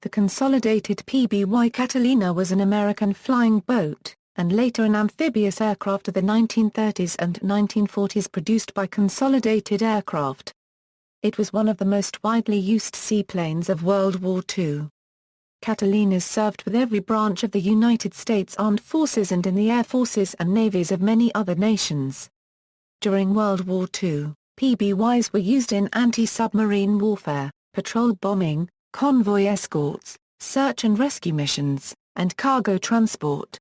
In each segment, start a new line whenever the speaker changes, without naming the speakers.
The Consolidated PBY Catalina was an American flying boat, and later an amphibious aircraft of the 1930s and 1940s produced by Consolidated Aircraft. It was one of the most widely used seaplanes of World War II. Catalinas served with every branch of the United States Armed Forces and in the air forces and navies of many other nations. During World War II, PBYs were used in anti-submarine warfare, patrol bombing, convoy escorts, search and rescue missions, and cargo transport.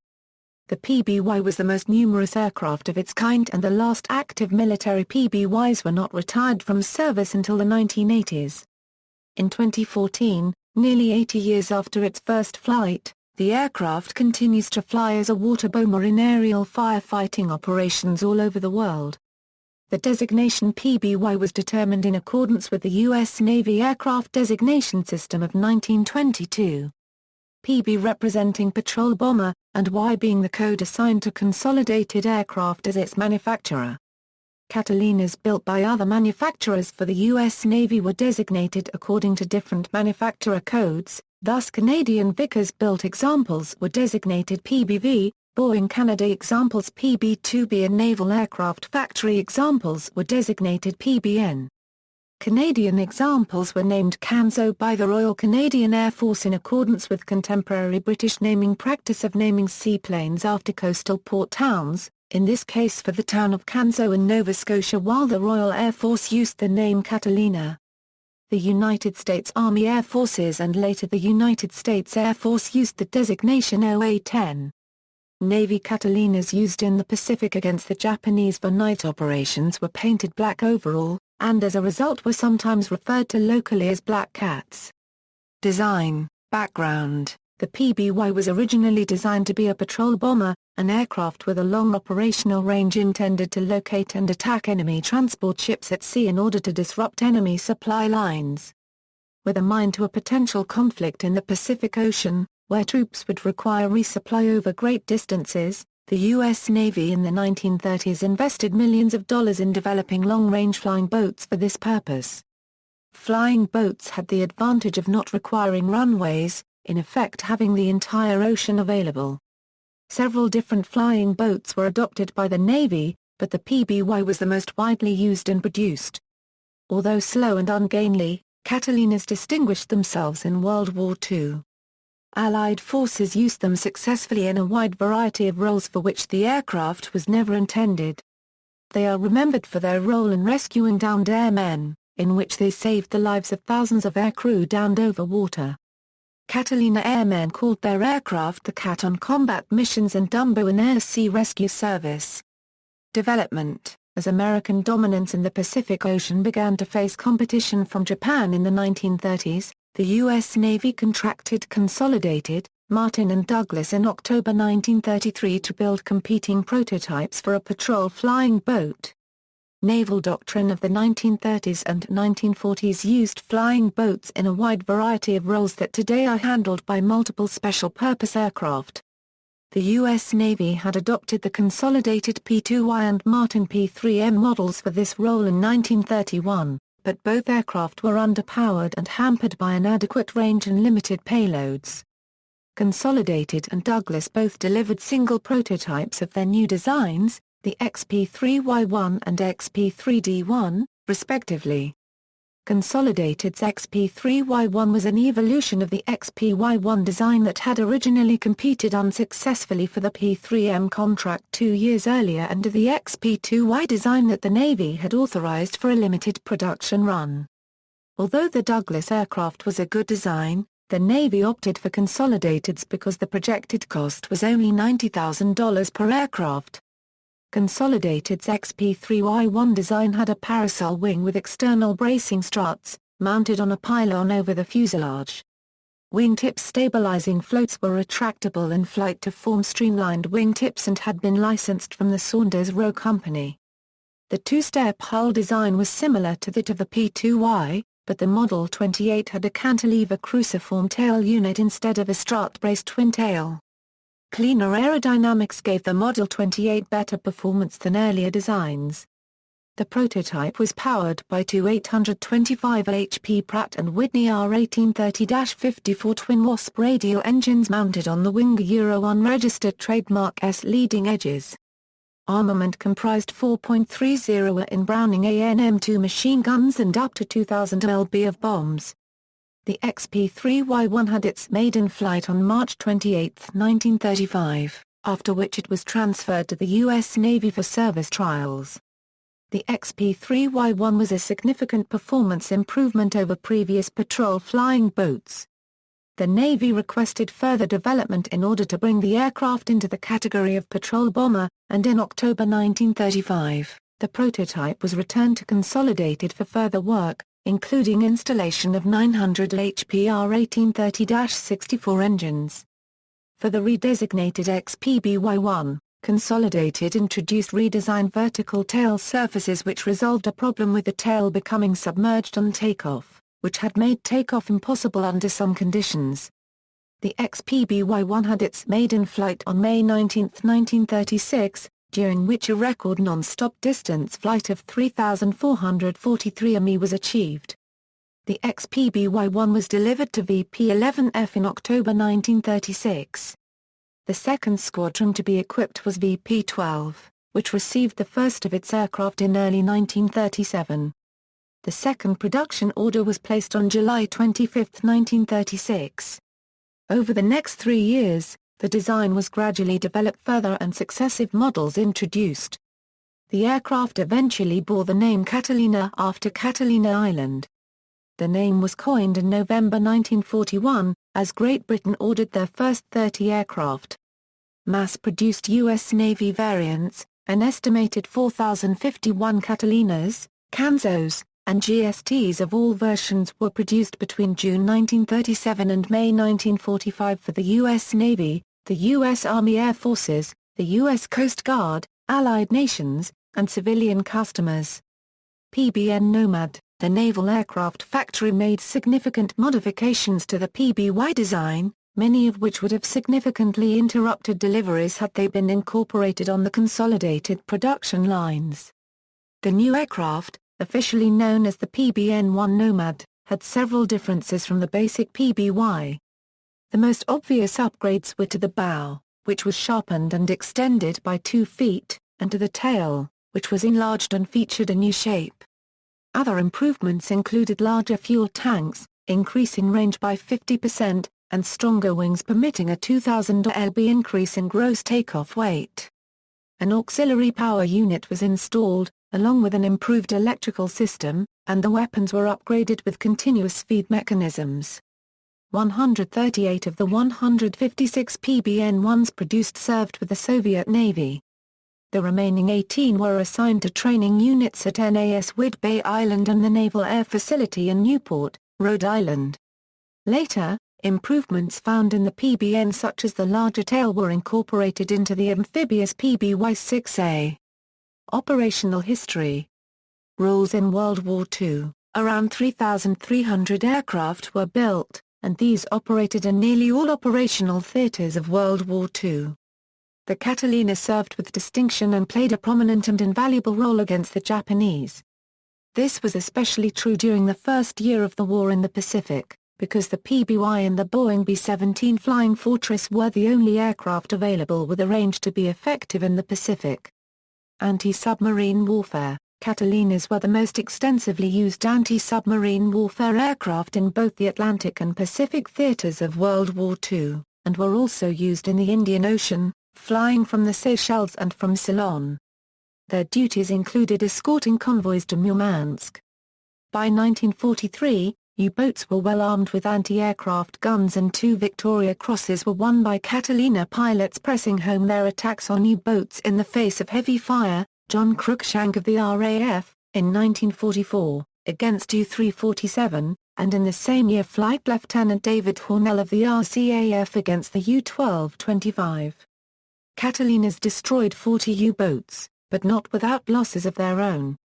The PBY was the most numerous aircraft of its kind, and the last active military PBYs were not retired from service until the 1980s. In 2014, nearly 80 years after its first flight, the aircraft continues to fly as a waterbomber in aerial firefighting operations all over the world. The designation PBY was determined in accordance with the U.S. Navy Aircraft Designation System of 1922. PB representing patrol bomber, and Y being the code assigned to Consolidated Aircraft as its manufacturer. Catalinas built by other manufacturers for the U.S. Navy were designated according to different manufacturer codes, thus Canadian Vickers-built examples were designated PBV, Boeing Canada examples PB-2B, and Naval Aircraft Factory examples were designated PBN. Canadian examples were named CANSO by the Royal Canadian Air Force in accordance with contemporary British naming practice of naming seaplanes after coastal port towns, in this case for the town of CANSO in Nova Scotia, while the Royal Air Force used the name Catalina. The United States Army Air Forces and later the United States Air Force used the designation OA-10. Navy Catalinas used in the Pacific against the Japanese for night operations were painted black overall, and as a result were sometimes referred to locally as Black Cats. Design, background. The PBY was originally designed to be a patrol bomber, an aircraft with a long operational range intended to locate and attack enemy transport ships at sea in order to disrupt enemy supply lines. With a mind to a potential conflict in the Pacific Ocean, where troops would require resupply over great distances, the U.S. Navy in the 1930s invested millions of dollars in developing long-range flying boats for this purpose. Flying boats had the advantage of not requiring runways, in effect having the entire ocean available. Several different flying boats were adopted by the Navy, but the PBY was the most widely used and produced. Although slow and ungainly, Catalinas distinguished themselves in World War II. Allied forces used them successfully in a wide variety of roles for which the aircraft was never intended. They are remembered for their role in rescuing downed airmen, in which they saved the lives of thousands of aircrew downed over water. Catalina airmen called their aircraft the Cat on combat missions and Dumbo in air-sea rescue service. Development. As American dominance in the Pacific Ocean began to face competition from Japan in the 1930s, the U.S. Navy contracted Consolidated, Martin and Douglas in October 1933 to build competing prototypes for a patrol flying boat. Naval doctrine of the 1930s and 1940s used flying boats in a wide variety of roles that today are handled by multiple special-purpose aircraft. The U.S. Navy had adopted the Consolidated P-2Y and Martin P-3M models for this role in 1931. But both aircraft were underpowered and hampered by inadequate range and limited payloads. Consolidated and Douglas both delivered single prototypes of their new designs, the XP-3Y1 and XP-3D1, respectively. Consolidated's XP-3Y1 was an evolution of the XP-Y1 design that had originally competed unsuccessfully for the P-3M contract 2 years earlier under the XP-2Y design that the Navy had authorized for a limited production run. Although the Douglas aircraft was a good design, the Navy opted for Consolidated's because the projected cost was only $90,000 per aircraft. Consolidated's XP-3Y1 design had a parasol wing with external bracing struts, mounted on a pylon over the fuselage. Wingtip stabilizing floats were retractable in flight to form streamlined wingtips and had been licensed from the Saunders Roe Company. The two-step hull design was similar to that of the P-2Y, but the Model 28 had a cantilever cruciform tail unit instead of a strut-braced twin tail. Cleaner aerodynamics gave the Model 28 better performance than earlier designs. The prototype was powered by two 825 HP Pratt & Whitney R1830-54 twin Wasp radial engines mounted on the wing unregistered trademark S leading edges. Armament comprised 4.30 in Browning AN-M2 machine guns and up to 2,000 lb of bombs. The XP-3Y1 had its maiden flight on March 28, 1935, after which it was transferred to the U.S. Navy for service trials. The XP-3Y1 was a significant performance improvement over previous patrol-flying boats. The Navy requested further development in order to bring the aircraft into the category of patrol bomber, and in October 1935, the prototype was returned to Consolidated for further work, including installation of 900 HP R1830-64 engines. For the redesignated XPBY-1, Consolidated introduced redesigned vertical tail surfaces which resolved a problem with the tail becoming submerged on takeoff, which had made takeoff impossible under some conditions. The XPBY-1 had its maiden flight on May 19, 1936, during which a record non-stop distance flight of 3,443 mi was achieved. The XPBY-1 was delivered to VP-11F in October 1936. The second squadron to be equipped was VP-12, which received the first of its aircraft in early 1937. The second production order was placed on July 25, 1936. Over the next 3 years, the design was gradually developed further and successive models introduced. The aircraft eventually bore the name Catalina after Catalina Island. The name was coined in November 1941, as Great Britain ordered their first 30 aircraft. Mass-produced U.S. Navy variants, an estimated 4,051 Catalinas, Canzos, and GSTs of all versions were produced between June 1937 and May 1945 for the U.S. Navy, the U.S. Army Air Forces, the U.S. Coast Guard, Allied nations, and civilian customers. PBN Nomad, the naval aircraft factory made significant modifications to the PBY design, many of which would have significantly interrupted deliveries had they been incorporated on the Consolidated production lines. The new aircraft, officially known as the PBN-1 Nomad, had several differences from the basic PBY. The most obvious upgrades were to the bow, which was sharpened and extended by 2 feet, and to the tail, which was enlarged and featured a new shape. Other improvements included larger fuel tanks, increasing range by 50%, and stronger wings permitting a 2,000 lb increase in gross takeoff weight. An auxiliary power unit was installed, along with an improved electrical system, and the weapons were upgraded with continuous feed mechanisms. 138 of the 156 PBN-1s produced served with the Soviet Navy. The remaining 18 were assigned to training units at NAS Whidbey Island and the Naval Air Facility in Newport, Rhode Island. Later, improvements found in the PBN such as the larger tail were incorporated into the Amphibious PBY-6A. Operational history. Roles in World War II. Around 3,300 aircraft were built, and these operated in nearly all operational theaters of World War II. The Catalina served with distinction and played a prominent and invaluable role against the Japanese. This was especially true during the first year of the war in the Pacific, because the PBY and the Boeing B-17 Flying Fortress were the only aircraft available with a range to be effective in the Pacific. Anti-submarine warfare. Catalinas were the most extensively used anti-submarine warfare aircraft in both the Atlantic and Pacific theaters of World War II, and were also used in the Indian Ocean, flying from the Seychelles and from Ceylon. Their duties included escorting convoys to Murmansk. By 1943, U-boats were well armed with anti-aircraft guns and 2 Victoria Crosses were won by Catalina pilots pressing home their attacks on U-boats in the face of heavy fire. John Cruikshank of the RAF, in 1944, against U-347, and in the same year Flight Lieutenant David Hornell of the RCAF against the U-1225. Catalinas destroyed 40 U-boats, but not without losses of their own.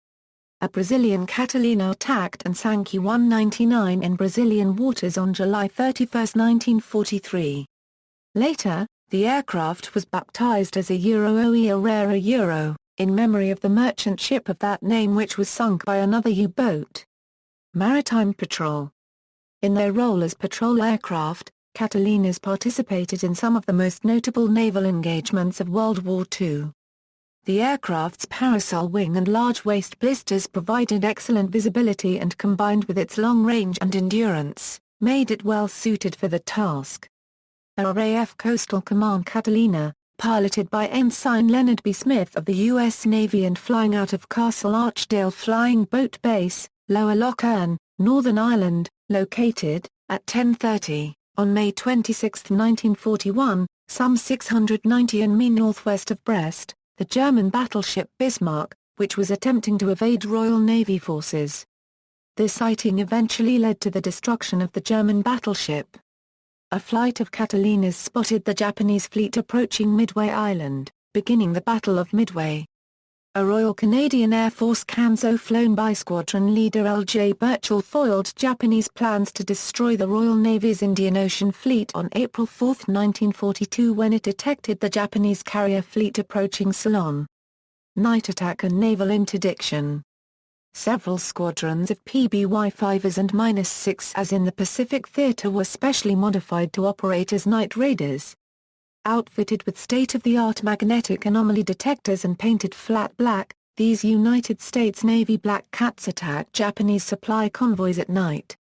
A Brazilian Catalina attacked and sank U-199 in Brazilian waters on July 31, 1943. Later, the aircraft was baptized as a Euro Oe Rara Euro, in memory of the merchant ship of that name which was sunk by another U-boat. Maritime Patrol. In their role as patrol aircraft, Catalinas participated in some of the most notable naval engagements of World War II. The aircraft's parasol wing and large waist blisters provided excellent visibility and combined with its long range and endurance, made it well suited for the task. RAF Coastal Command Catalina, piloted by Ensign Leonard B. Smith of the U.S. Navy and flying out of Castle Archdale Flying Boat Base, Lower Loch Earn, Northern Ireland, located, at 10:30, on May 26, 1941, some 690 mi northwest of Brest, the German battleship Bismarck, which was attempting to evade Royal Navy forces. This sighting eventually led to the destruction of the German battleship. A flight of Catalinas spotted the Japanese fleet approaching Midway Island, beginning the Battle of Midway. A Royal Canadian Air Force Kanzo flown by squadron leader L.J. Burchell foiled Japanese plans to destroy the Royal Navy's Indian Ocean Fleet on April 4, 1942 when it detected the Japanese carrier fleet approaching Ceylon. Night attack and naval interdiction. Several squadrons of PBY-5s and -6s in the Pacific Theater were specially modified to operate as night raiders. Outfitted with state-of-the-art magnetic anomaly detectors and painted flat black, these United States Navy Black Cats attacked Japanese supply convoys at night.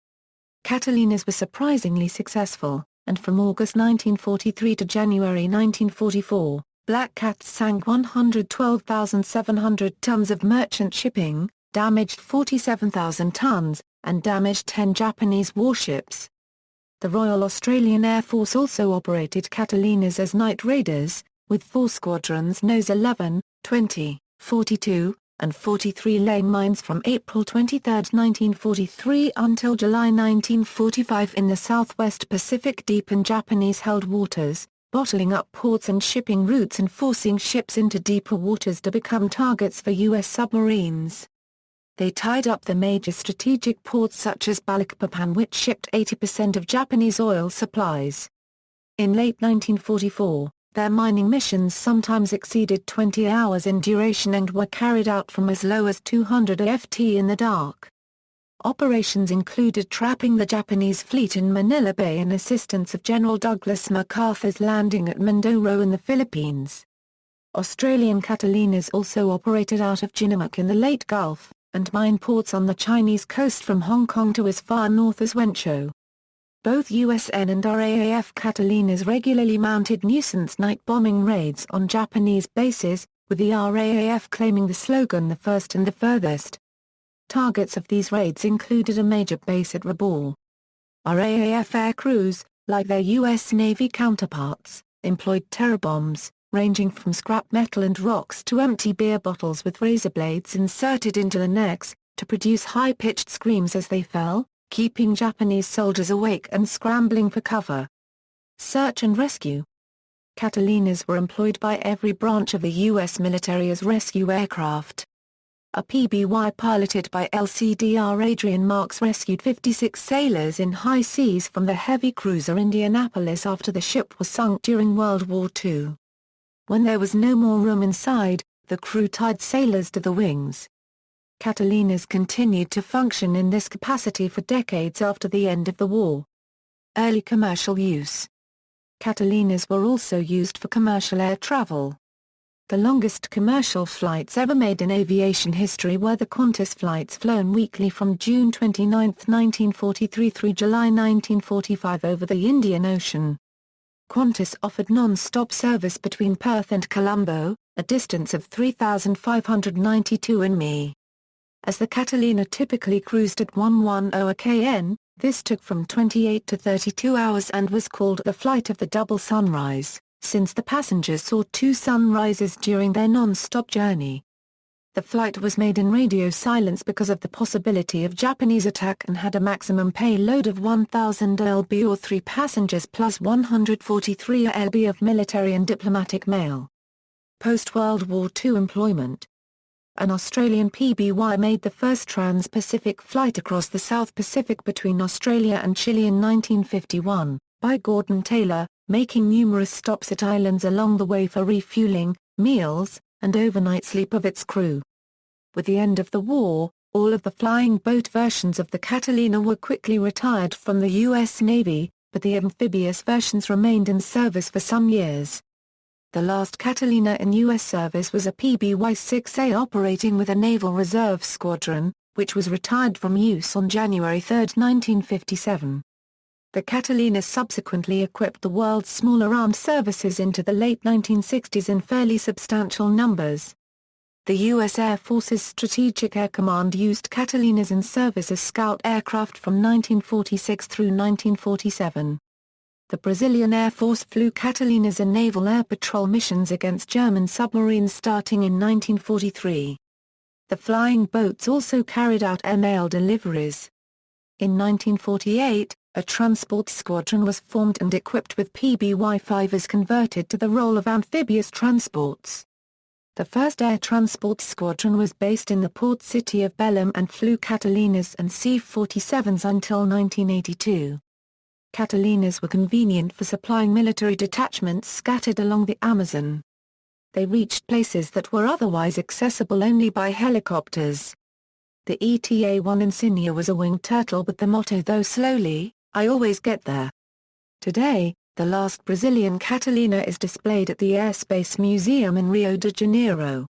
Catalinas were surprisingly successful, and from August 1943 to January 1944, Black Cats sank 112,700 tons of merchant shipping, damaged 47,000 tons, and damaged 10 Japanese warships. The Royal Australian Air Force also operated Catalinas as night raiders, with 4 squadrons Nose 11, 20, 42, and 43 laying mines from April 23, 1943 until July 1945 in the southwest Pacific deep in Japanese-held waters, bottling up ports and shipping routes and forcing ships into deeper waters to become targets for U.S. submarines. They tied up the major strategic ports such as Balikpapan, which shipped 80% of Japanese oil supplies. In late 1944, their mining missions sometimes exceeded 20 hours in duration and were carried out from as low as 200 AFT in the dark. Operations included trapping the Japanese fleet in Manila Bay and assistance of General Douglas MacArthur's landing at Mindoro in the Philippines. Australian Catalinas also operated out of Jinnamuk in the late Gulf, and mine ports on the Chinese coast from Hong Kong to as far north as Wenzhou. Both USN and RAAF Catalinas regularly mounted nuisance night bombing raids on Japanese bases, with the RAAF claiming the slogan "the first and the furthest." Targets of these raids included a major base at Rabaul. RAAF air crews, like their U.S. Navy counterparts, employed terror bombs, ranging from scrap metal and rocks to empty beer bottles with razor blades inserted into the necks, to produce high-pitched screams as they fell, keeping Japanese soldiers awake and scrambling for cover. Search and rescue. Catalinas were employed by every branch of the U.S. military as rescue aircraft. A PBY piloted by LCDR Adrian Marks rescued 56 sailors in high seas from the heavy cruiser Indianapolis after the ship was sunk during World War II. When there was no more room inside, the crew tied sailors to the wings. Catalinas continued to function in this capacity for decades after the end of the war. Early commercial use. Catalinas were also used for commercial air travel. The longest commercial flights ever made in aviation history were the Qantas flights flown weekly from June 29, 1943 through July 1945 over the Indian Ocean. Qantas offered non-stop service between Perth and Colombo, a distance of 3,592 mi. As the Catalina typically cruised at 110 kn, this took from 28 to 32 hours and was called the flight of the double sunrise, since the passengers saw 2 sunrises during their non-stop journey. The flight was made in radio silence because of the possibility of Japanese attack and had a maximum payload of 1,000 lb or 3 passengers plus 143 lb of military and diplomatic mail. Post-World War II employment. An Australian PBY made the first trans-Pacific flight across the South Pacific between Australia and Chile in 1951, by Gordon Taylor, making numerous stops at islands along the way for refueling, meals, and overnight sleep of its crew. With the end of the war, all of the flying boat versions of the Catalina were quickly retired from the U.S. Navy, but the amphibious versions remained in service for some years. The last Catalina in U.S. service was a PBY-6A operating with a Naval Reserve Squadron, which was retired from use on January 3, 1957. The Catalinas subsequently equipped the world's smaller armed services into the late 1960s in fairly substantial numbers. The U.S. Air Force's Strategic Air Command used Catalinas in service as scout aircraft from 1946 through 1947. The Brazilian Air Force flew Catalinas in naval air patrol missions against German submarines starting in 1943. The flying boats also carried out air mail deliveries. In 1948, a transport squadron was formed and equipped with PBY-5s converted to the role of amphibious transports. The first air transport squadron was based in the port city of Belém and flew Catalinas and C-47s until 1982. Catalinas were convenient for supplying military detachments scattered along the Amazon. They reached places that were otherwise accessible only by helicopters. The ETA-1 Insignia was a winged turtle with the motto "Though slowly, I always get there." Today, the last Brazilian Catalina is displayed at the Airspace Museum in Rio de Janeiro.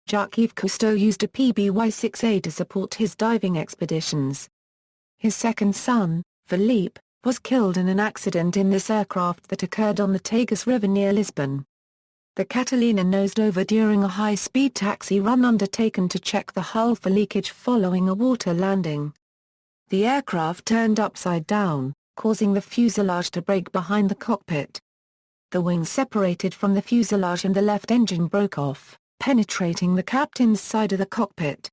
Jacques Cousteau used a PBY-6A to support his diving expeditions. His second son, Philippe, was killed in an accident in this aircraft that occurred on the Tagus River near Lisbon. The Catalina nosed over during a high-speed taxi run undertaken to check the hull for leakage following a water landing. The aircraft turned upside down, causing the fuselage to break behind the cockpit. The wings separated from the fuselage and the left engine broke off, penetrating the captain's side of the cockpit.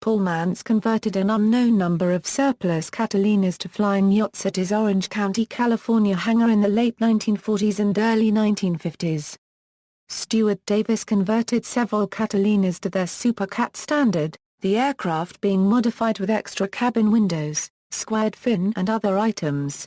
Paul Mantz converted an unknown number of surplus Catalinas to flying yachts at his Orange County, California hangar in the late 1940s and early 1950s. Stuart Davis converted several Catalinas to their Super Cat standard, the aircraft being modified with extra cabin windows, squared fin and other items.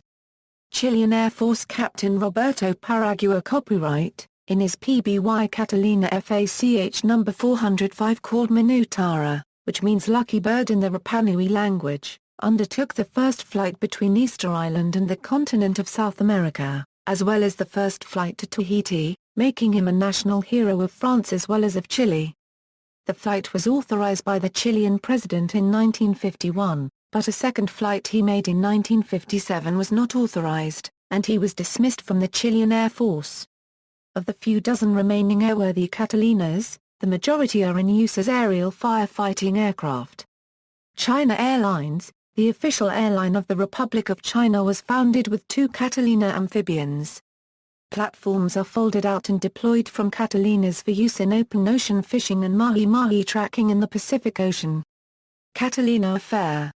Chilean Air Force Captain Roberto Paragua copyright, in his PBY Catalina FACH number 405 called Minutara, which means lucky bird in the Rapanui language, undertook the first flight between Easter Island and the continent of South America, as well as the first flight to Tahiti, making him a national hero of France as well as of Chile. The flight was authorized by the Chilean president in 1951, but a second flight he made in 1957 was not authorized, and he was dismissed from the Chilean Air Force. Of the few dozen remaining airworthy Catalinas, the majority are in use as aerial firefighting aircraft. China Airlines, the official airline of the Republic of China, was founded with 2 Catalina amphibians. Platforms are folded out and deployed from Catalinas for use in open ocean fishing and mahi-mahi tracking in the Pacific Ocean. Catalina Affair.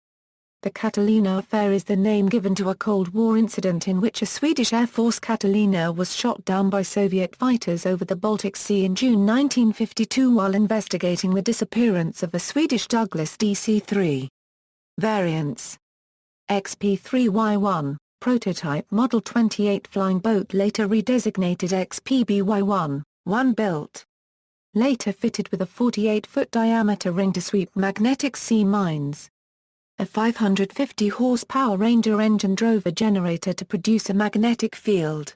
The Catalina Affair is the name given to a Cold War incident in which a Swedish Air Force Catalina was shot down by Soviet fighters over the Baltic Sea in June 1952 while investigating the disappearance of a Swedish Douglas DC-3. Variants: XP-3Y1, prototype Model 28 flying boat later redesignated XPBY-1, 1 built. Later fitted with a 48-foot diameter ring to sweep magnetic sea mines. A 550 horsepower Ranger engine drove a generator to produce a magnetic field.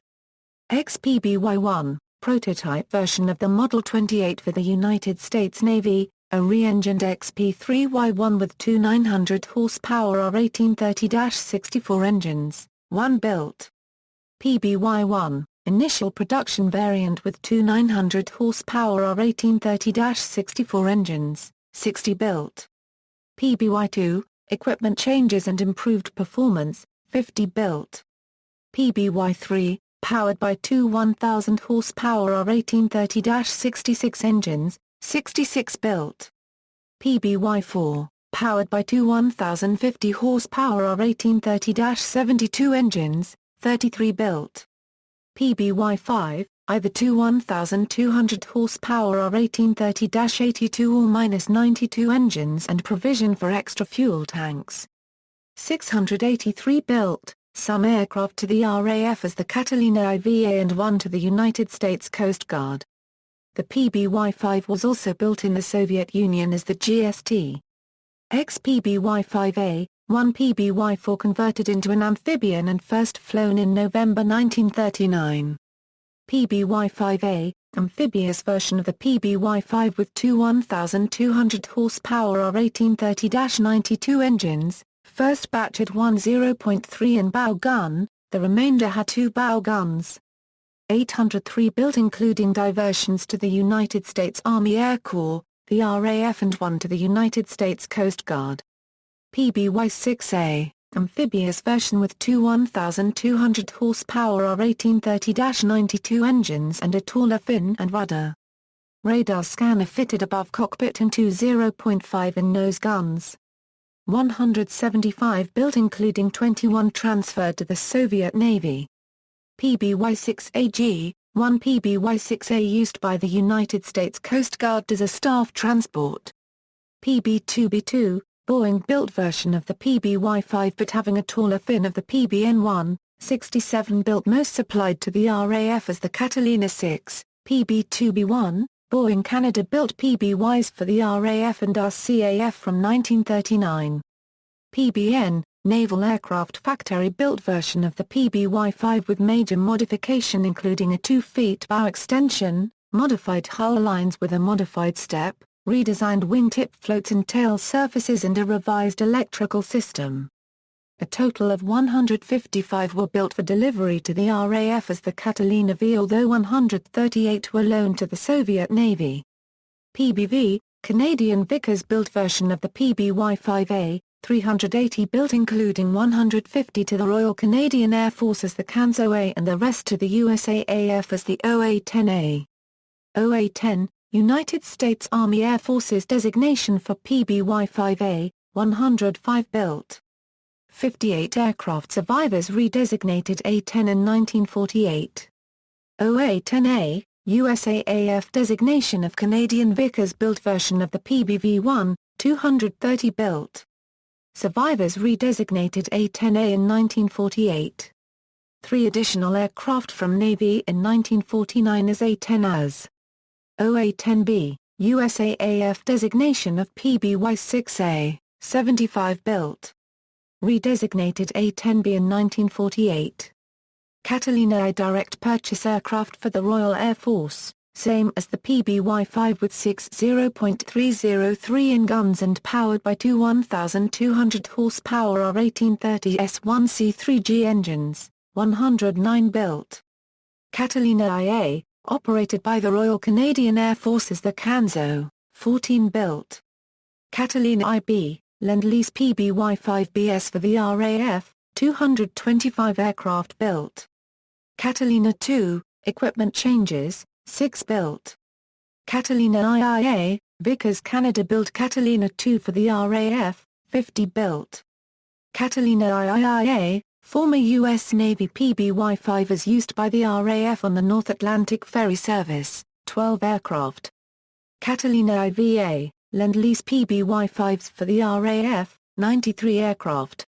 XPBY-1, prototype version of the Model 28 for the United States Navy, a re-engined XP-3Y1 with 2 900 horsepower R1830-64 engines, 1 built. PBY-1, initial production variant with 2 900 horsepower R1830-64 engines, 60 built. PBY-2, equipment changes and improved performance, 50 built. PBY-3, powered by 2 1000 horsepower R1830-66 engines, 66 built. PBY-4, powered by 2 1050 horsepower R1830-72 engines, 33 built. PBY-5, either 2 1200 horsepower R1830-82 or -92 engines and provision for extra fuel tanks. 683 built, some aircraft to the RAF as the Catalina IVA and 1 to the United States Coast Guard. The PBY-5 was also built in the Soviet Union as the GST. Ex-PBY-5A, one PBY-4 converted into an amphibian and first flown in November 1939. PBY-5A, amphibious version of the PBY-5 with two 1,200 horsepower R1830-92 engines, first batch had one 0.3 in bow gun, the remainder had two bow guns. 803 built including diversions to the United States Army Air Corps, the RAF and one to the United States Coast Guard. PBY-6A, amphibious version with two 1,200 horsepower R1830-92 engines and a taller fin and rudder. Radar scanner fitted above cockpit and two 0.5 in nose guns. 175 built including 21 transferred to the Soviet Navy. PBY-6AG, one PBY-6A used by the United States Coast Guard as a staff transport. PB-2B2, Boeing-built version of the PBY-5 but having a taller fin of the PBN-1, 67 built most supplied to the RAF as the Catalina 6, PB-2B1, Boeing Canada-built PBYs for the RAF and RCAF from 1939. PBN, Naval Aircraft Factory-built version of the PBY-5 with major modification including a 2-foot bow extension, modified hull lines with a modified step, redesigned wingtip floats and tail surfaces and a revised electrical system. A total of 155 were built for delivery to the RAF as the Catalina V, although 138 were loaned to the Soviet Navy. PBV, Canadian Vickers-built version of the PBY-5A, 380 built including 150 to the Royal Canadian Air Force as the CANSO-A and the rest to the USAAF as the OA-10A. OA-10, United States Army Air Forces designation for PBY-5A, 105 built. 58 aircraft survivors redesignated A-10 in 1948. OA-10A, USAAF designation of Canadian Vickers-built version of the PBV-1, 230 built. Survivors redesignated A-10A in 1948. 3 additional aircraft from Navy in 1949 as A-10As. OA-10B, USAAF designation of PBY-6A, 75 built. Redesignated A-10B in 1948. Catalina I direct purchase aircraft for the Royal Air Force, same as the PBY-5 with 6 0.303 in guns and powered by two 1,200 horsepower R1830 S1C3G engines, 109 built. Catalina IA, operated by the Royal Canadian Air Force as the CANSO, 14 built. Catalina IB, Lend-Lease PBY-5BS for the RAF, 225 aircraft built. Catalina II, equipment changes, 6 built. Catalina IIA, Vickers Canada built Catalina II for the RAF, 50 built. Catalina IIA, former U.S. Navy PBY-5 as used by the RAF on the North Atlantic Ferry Service, 12 aircraft. Catalina IVA, Lend-Lease PBY-5s for the RAF, 93 aircraft.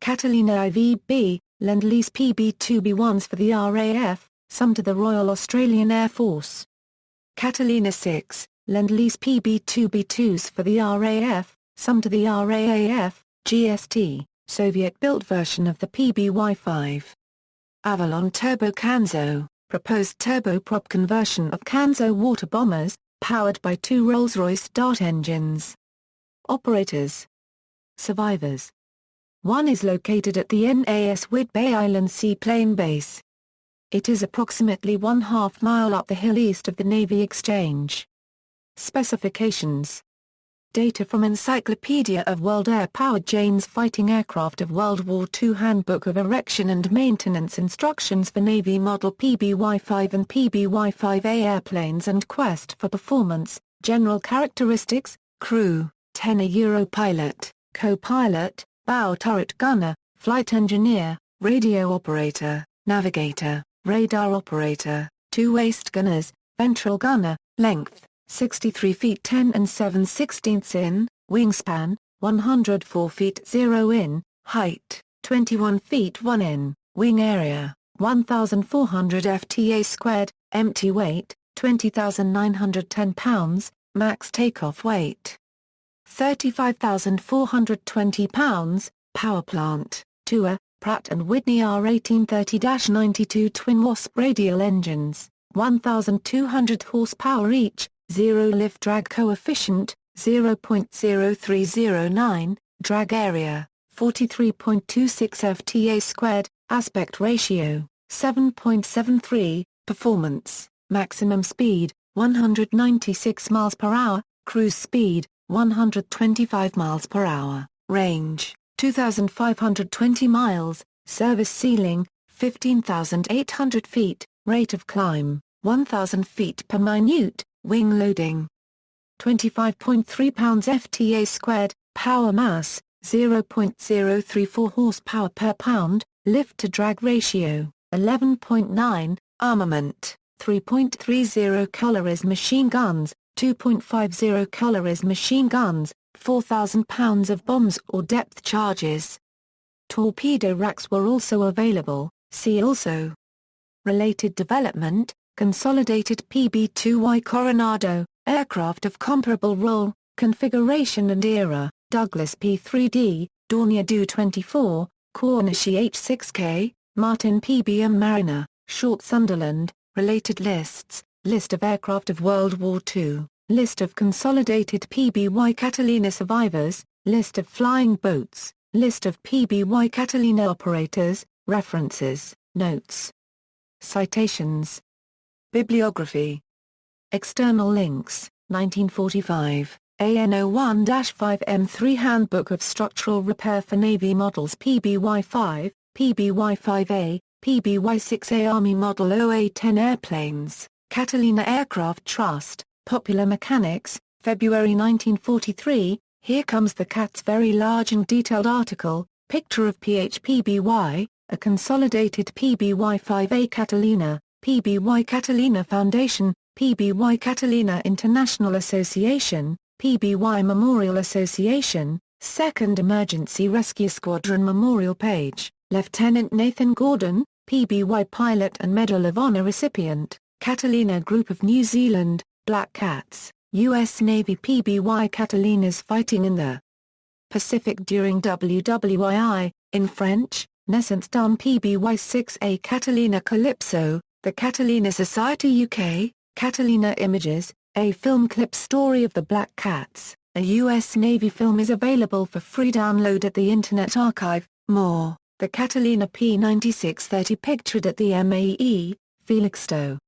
Catalina IVB, Lend-Lease PB-2B1s for the RAF, some to the Royal Australian Air Force. Catalina 6, Lend-Lease PB-2B2s for the RAF, some to the RAAF, GST, Soviet-built version of the PBY-5. Avalon Turbo CANSO, proposed turboprop conversion of CANSO water bombers, powered by two Rolls-Royce Dart engines. Operators. Survivors. 1 is located at the NAS Whidbey Island Seaplane Base. It is approximately 1/2 mile up the hill east of the Navy Exchange. Specifications. Data from Encyclopedia of World Air-Powered Jane's Fighting Aircraft of World War II Handbook of Erection and Maintenance Instructions for Navy Model PBY-5 and PBY-5A airplanes and Quest for Performance, General Characteristics, Crew, Tenor Euro Pilot, Co-Pilot, Bow Turret Gunner, Flight Engineer, Radio Operator, Navigator, Radar Operator, 2 Waist Gunners, Ventral Gunner, Length, 63 feet 10 and 7/16 in, wingspan, 104 feet 0 in, height, 21 feet 1 in, wing area, 1,400 FTA squared, empty weight, 20,910 pounds, max takeoff weight. 35,420 pounds, power plant, Tua, Pratt & Whitney R1830-92 twin Wasp radial engines, 1,200 horsepower each, 0 lift drag coefficient, 0.0309, drag area, 43.26 FTA squared, aspect ratio, 7.73, performance, maximum speed, 196 miles per hour, cruise speed, 125 miles per hour, range, 2,520 miles, service ceiling, 15,800 feet, rate of climb, 1,000 feet per minute, wing loading. 25.3 pounds FTA squared, power mass, 0.034 horsepower per pound, lift-to-drag ratio, 11.9, armament, 3.30 Calories machine guns, 2.50 Calories machine guns, 4,000 pounds of bombs or depth charges. Torpedo racks were also available, see also. Related development, Consolidated PBY Coronado, aircraft of comparable role, configuration and era, Douglas P-3D, Dornier Do-24, Cornishi H-6K, Martin PBM Mariner, Short Sunderland, related lists, list of aircraft of World War II, list of Consolidated PBY Catalina survivors, list of flying boats, list of PBY Catalina operators, references, notes. Citations. Bibliography. External links, 1945, AN01-5M3 Handbook of Structural Repair for Navy Models PBY-5, PBY-5A, PBY-6A Army Model OA-10 Airplanes, Catalina Aircraft Trust, Popular Mechanics, February 1943, Here Comes the Cat's very large and detailed article, picture of PHPBY, a Consolidated PBY-5A Catalina, PBY Catalina Foundation, PBY Catalina International Association, PBY Memorial Association, 2nd Emergency Rescue Squadron Memorial Page, Lieutenant Nathan Gordon, PBY Pilot and Medal of Honor recipient, Catalina Group of New Zealand, Black Cats, U.S. Navy PBY Catalinas fighting in the Pacific during WWII, in French, Naissance d'un PBY-6A Catalina Calypso, The Catalina Society UK, Catalina Images, a film clip story of the Black Cats, a U.S. Navy film is available for free download at the Internet Archive. More, the Catalina P9630 pictured at the MAE, Felixstowe.